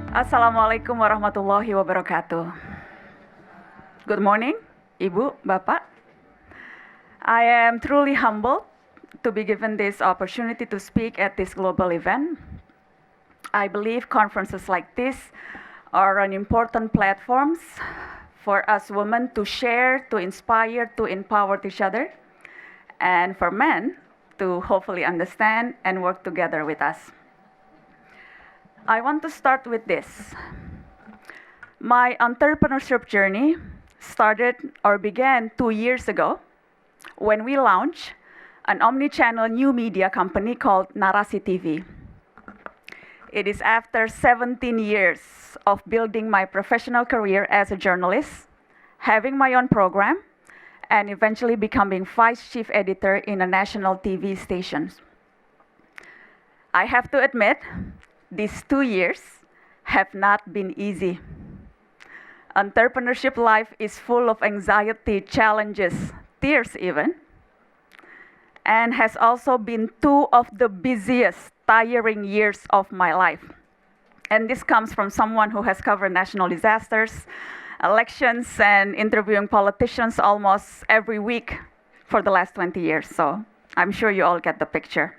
Assalamualaikum warahmatullahi wabarakatuh. Good morning, Ibu, Bapak. I am truly humbled to be given this opportunity to speak at this global event. I believe conferences like this are an important platforms for us women to share, to inspire, to empower each other, and for men to hopefully understand and work together with us. I want to start with this. My entrepreneurship journey started or began 2 years ago when we launched an omni-channel new media company called Narasi TV. It is after 17 years of building my professional career as a journalist, having my own program, and eventually becoming vice chief editor in a national TV station. I have to admit, these 2 years have not been easy. Entrepreneurship life is full of anxiety, challenges, tears even, and has also been 2 of the busiest, tiring years of my life. And this comes from someone who has covered national disasters, elections, and interviewing politicians almost every week for the last 20 years. So I'm sure you all get the picture.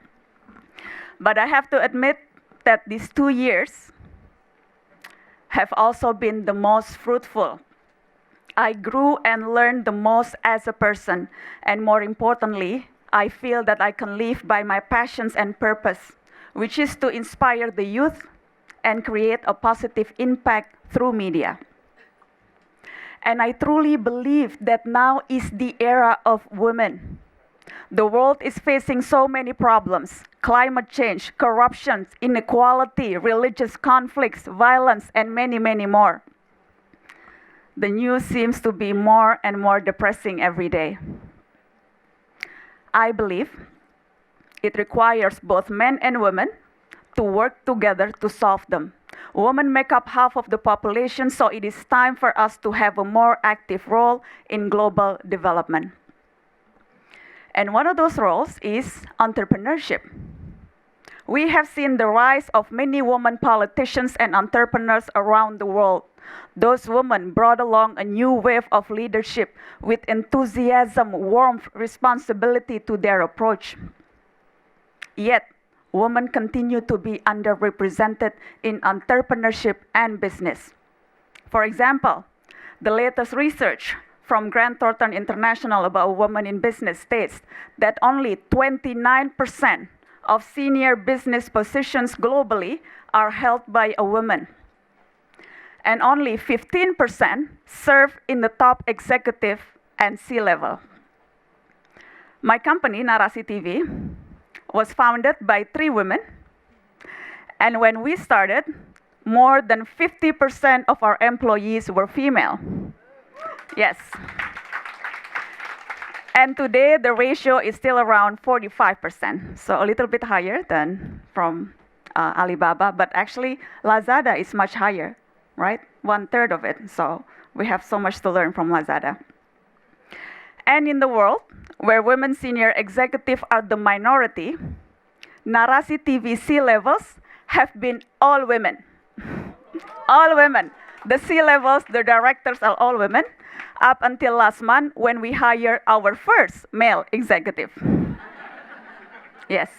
But I have to admit that these 2 years have also been the most fruitful. I grew and learned the most as a person, and more importantly, I feel that I can live by my passions and purpose, which is to inspire the youth and create a positive impact through media. And I truly believe that now is the era of women. The world is facing so many problems: climate change, corruption, inequality, religious conflicts, violence, and many, many more. The news seems to be more and more depressing every day. I believe it requires both men and women to work together to solve them. Women make up half of the population, so it is time for us to have a more active role in global development. And one of those roles is entrepreneurship. We have seen the rise of many women politicians and entrepreneurs around the world. Those women brought along a new wave of leadership with enthusiasm, warmth, responsibility to their approach. Yet, women continue to be underrepresented in entrepreneurship and business. For example, the latest research from Grant Thornton International about women in business states that only 29% of senior business positions globally are held by a woman, and only 15% serve in the top executive and C-level. My company, Narasi TV, was founded by 3 women, and when we started, more than 50% of our employees were female. Yes. And today, the ratio is still around 45%, so a little bit higher than from Alibaba, but actually, Lazada is much higher, right? 1/3 of it, so we have so much to learn from Lazada. And in the world, where women senior executives are the minority, Narasi TV C-levels have been all women. All women. The C-levels, the directors are all women, up until last month when we hired our first male executive. Yes.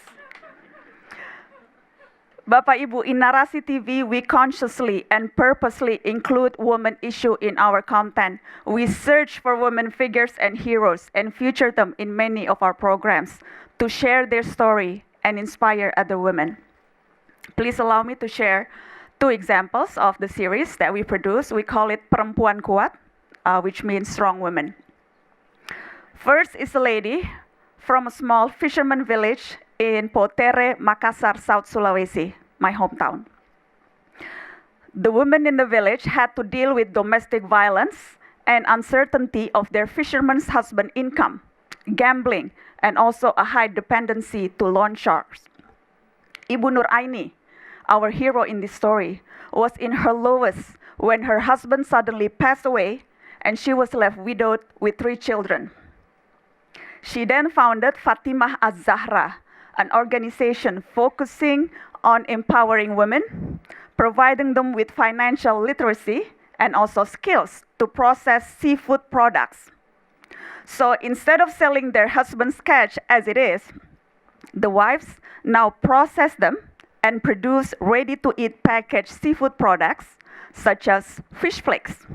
Bapak Ibu, in Narasi TV, we consciously and purposely include women issue in our content. We search for women figures and heroes and feature them in many of our programs to share their story and inspire other women. Please allow me to share 2 examples of the series that we produce. We call it Perempuan Kuat, which means strong women. First is a lady from a small fisherman village in Potere, Makassar, South Sulawesi, my hometown. The women in the village had to deal with domestic violence and uncertainty of their fisherman's husband income, gambling, and also a high dependency to loan sharks. Ibu Nur Aini, our hero in this story, was in her lowest when her husband suddenly passed away and she was left widowed with 3 children. She then founded Fatimah Az-Zahra, an organization focusing on empowering women, providing them with financial literacy and also skills to process seafood products. So instead of selling their husband's catch as it is, the wives now process them and produce ready-to-eat packaged seafood products such as fish flakes.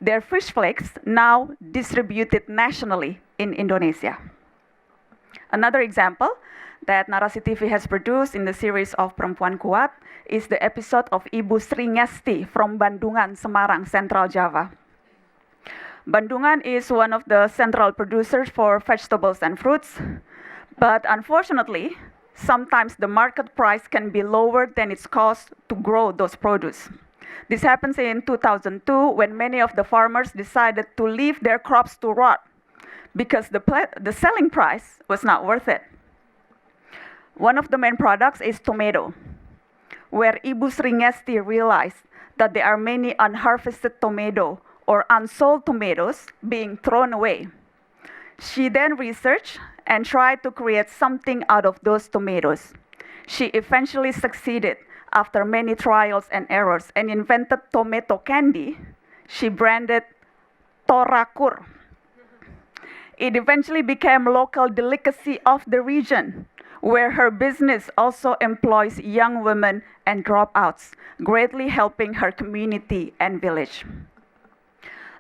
Their fish flakes now distributed nationally in Indonesia. Another example that Narasi TV has produced in the series of Perempuan Kuat is the episode of Ibu Sri Ngesti from Bandungan, Semarang, Central Java. Bandungan is one of the central producers for vegetables and fruits, but unfortunately, sometimes the market price can be lower than its cost to grow those produce. This happens in 2002 when many of the farmers decided to leave their crops to rot because the selling price was not worth it. One of the main products is tomato, where Ibu Sri Ngesti realized that there are many unharvested tomato or unsold tomatoes being thrown away. She then researched and tried to create something out of those tomatoes. She eventually succeeded after many trials and errors and invented tomato candy. She branded Torakur. It eventually became a local delicacy of the region, where her business also employs young women and dropouts, greatly helping her community and village.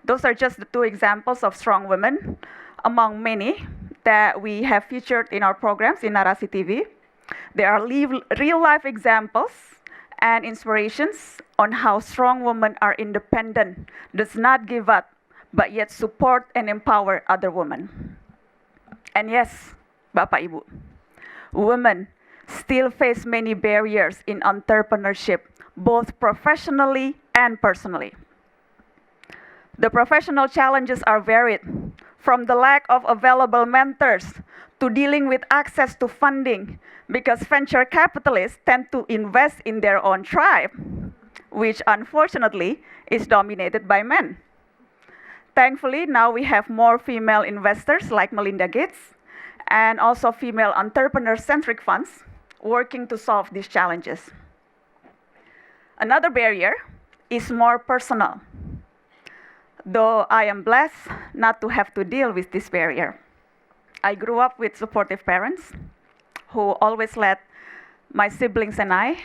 Those are just the two examples of strong women among many that we have featured in our programs in Narasi TV. They are real-life examples and inspirations on how strong women are independent, does not give up, but yet support and empower other women. And yes, Bapak Ibu, women still face many barriers in entrepreneurship, both professionally and personally. The professional challenges are varied, from the lack of available mentors to dealing with access to funding, because venture capitalists tend to invest in their own tribe, which unfortunately is dominated by men. Thankfully, now we have more female investors like Melinda Gates and also female entrepreneur-centric funds working to solve these challenges. Another barrier is more personal, though I am blessed not to have to deal with this barrier. I grew up with supportive parents who always let my siblings and I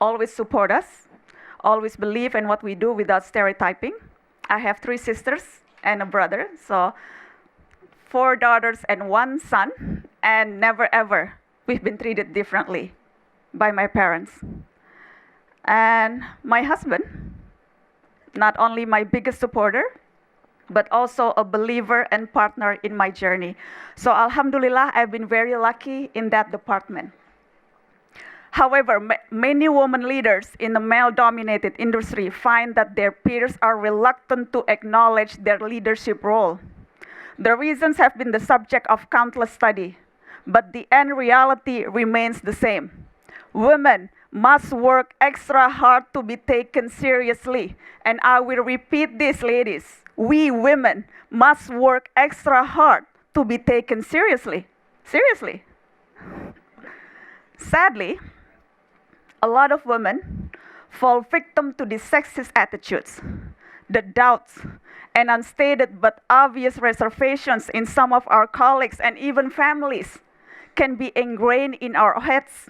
always support us, always believe in what we do without stereotyping. I have 3 sisters and a brother, so 4 daughters and 1 son, and never ever we've been treated differently by my parents. And my husband, not only my biggest supporter, but also a believer and partner in my journey. So Alhamdulillah, I've been very lucky in that department. However, many women leaders in the male-dominated industry find that their peers are reluctant to acknowledge their leadership role. The reasons have been the subject of countless studies, but the end reality remains the same. Women must work extra hard to be taken seriously. And I will repeat this, ladies. We women must work extra hard to be taken seriously. Seriously. Sadly, a lot of women fall victim to these sexist attitudes, the doubts, and unstated but obvious reservations in some of our colleagues and even families can be ingrained in our heads.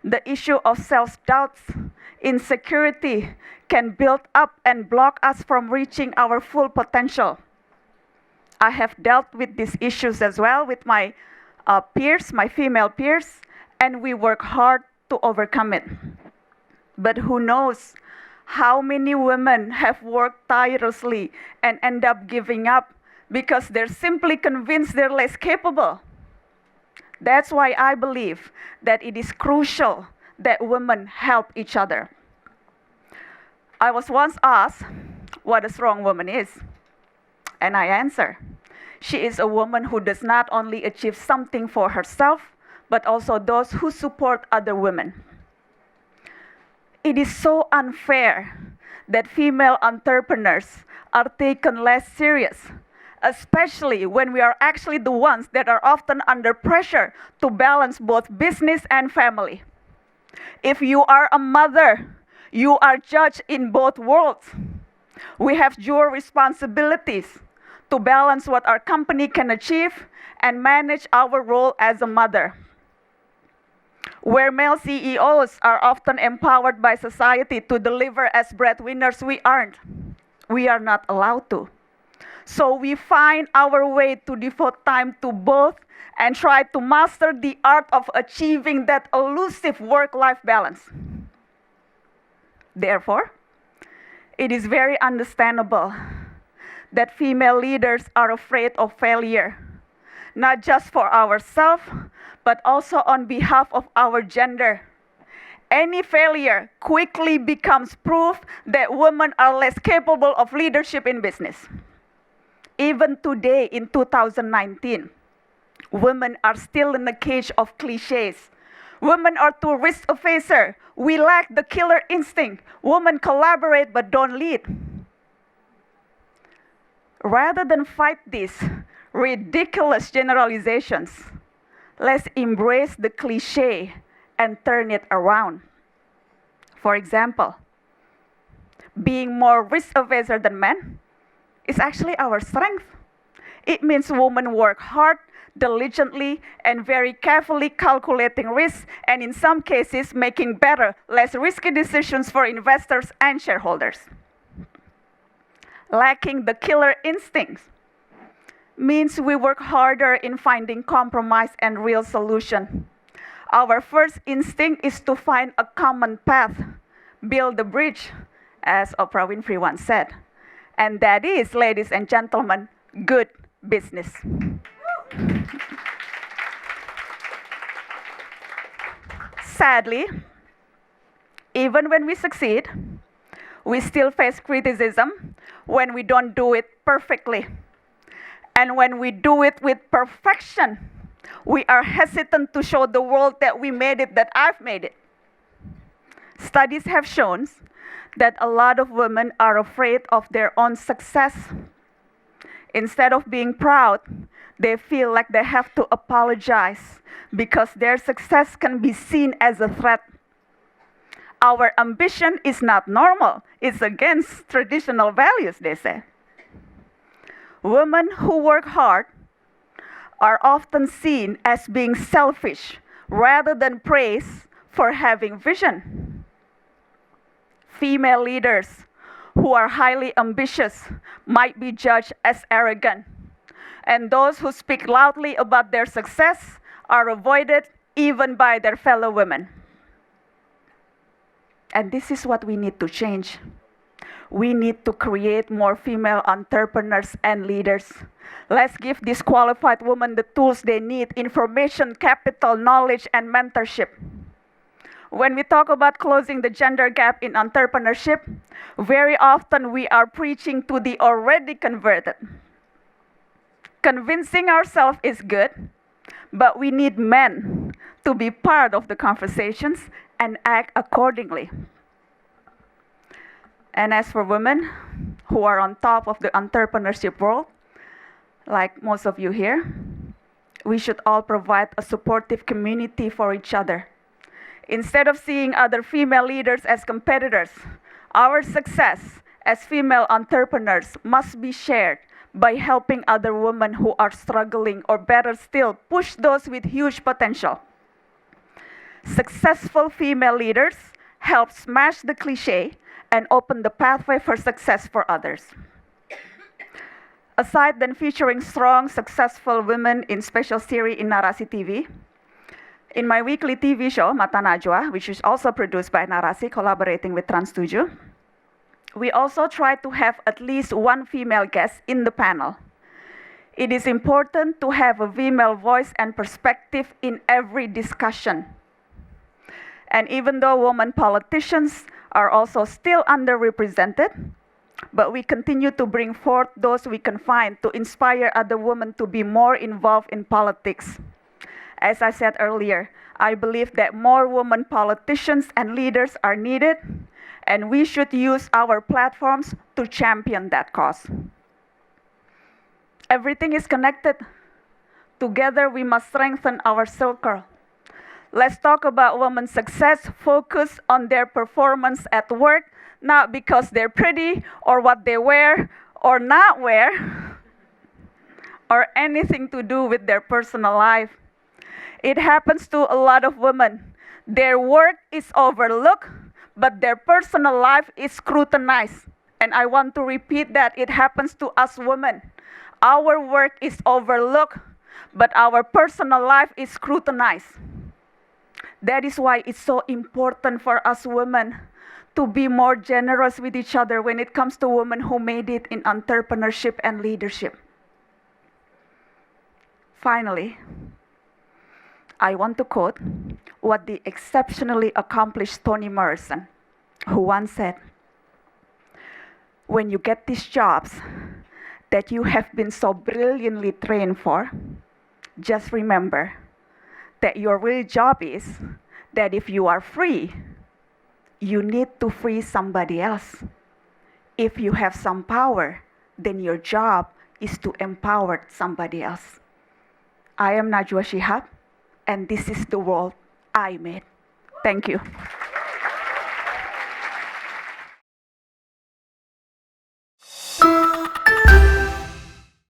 The issue of self-doubts, insecurity can build up and block us from reaching our full potential. I have dealt with these issues as well with my peers, my female peers, and we work hard to overcome it. But who knows how many women have worked tirelessly and end up giving up because they're simply convinced they're less capable. That's why I believe that it is crucial that women help each other. I was once asked what a strong woman is, and I answer, she is a woman who does not only achieve something for herself, but also those who support other women. It is so unfair that female entrepreneurs are taken less serious, especially when we are actually the ones that are often under pressure to balance both business and family. If you are a mother, you are judged in both worlds. We have dual responsibilities to balance what our company can achieve and manage our role as a mother. Where male CEOs are often empowered by society to deliver as breadwinners, we aren't. We are not allowed to. So we find our way to devote time to both and try to master the art of achieving that elusive work-life balance. Therefore, it is very understandable that female leaders are afraid of failure, not just for ourselves, but also on behalf of our gender. Any failure quickly becomes proof that women are less capable of leadership in business. Even today, in 2019, women are still in the cage of cliches. Women are too risk-averse. We lack the killer instinct. Women collaborate but don't lead. Rather than fight these ridiculous generalizations, let's embrace the cliche and turn it around. For example, being more risk-averse than men is actually our strength. It means women work hard, diligently, and very carefully calculating risks, and in some cases, making better, less risky decisions for investors and shareholders. Lacking the killer instincts means we work harder in finding compromise and real solution. Our first instinct is to find a common path, build a bridge, as Oprah Winfrey once said. And that is, ladies and gentlemen, good business. Sadly, even when we succeed, we still face criticism when we don't do it perfectly. And when we do it with perfection, we are hesitant to show the world that we made it, that I've made it. Studies have shown that a lot of women are afraid of their own success. Instead of being proud, they feel like they have to apologize because their success can be seen as a threat. Our ambition is not normal. It's against traditional values, they say. Women who work hard are often seen as being selfish rather than praised for having vision. Female leaders who are highly ambitious might be judged as arrogant, and those who speak loudly about their success are avoided even by their fellow women. And this is what we need to change. We need to create more female entrepreneurs and leaders. Let's give these qualified women the tools they need: information, capital, knowledge, and mentorship. When we talk about closing the gender gap in entrepreneurship, very often we are preaching to the already converted. Convincing ourselves is good, but we need men to be part of the conversations and act accordingly. And as for women who are on top of the entrepreneurship world, like most of you here, we should all provide a supportive community for each other. Instead of seeing other female leaders as competitors, our success as female entrepreneurs must be shared by helping other women who are struggling, or better still, push those with huge potential. Successful female leaders help smash the cliche and open the pathway for success for others. Aside than featuring strong, successful women in special series in Narasi TV, in my weekly TV show, Mata Najwa, which is also produced by Narasi, collaborating with Trans7, we also try to have at least one female guest in the panel. It is important to have a female voice and perspective in every discussion. And even though women politicians are also still underrepresented, but we continue to bring forth those we can find to inspire other women to be more involved in politics. As I said earlier, I believe that more women politicians and leaders are needed, and we should use our platforms to champion that cause. Everything is connected. Together, we must strengthen our circle. Let's talk about women's success. Focus on their performance at work, not because they're pretty or what they wear or not wear, or anything to do with their personal life. It happens to a lot of women. Their work is overlooked, but their personal life is scrutinized. And I want to repeat that it happens to us women. Our work is overlooked, but our personal life is scrutinized. That is why it's so important for us women to be more generous with each other when it comes to women who made it in entrepreneurship and leadership. Finally, I want to quote what the exceptionally accomplished Toni Morrison, who once said, "When you get these jobs that you have been so brilliantly trained for, just remember that your real job is that if you are free, you need to free somebody else. If you have some power, then your job is to empower somebody else." I am Najwa Shihab, and this is the world I made. Thank you.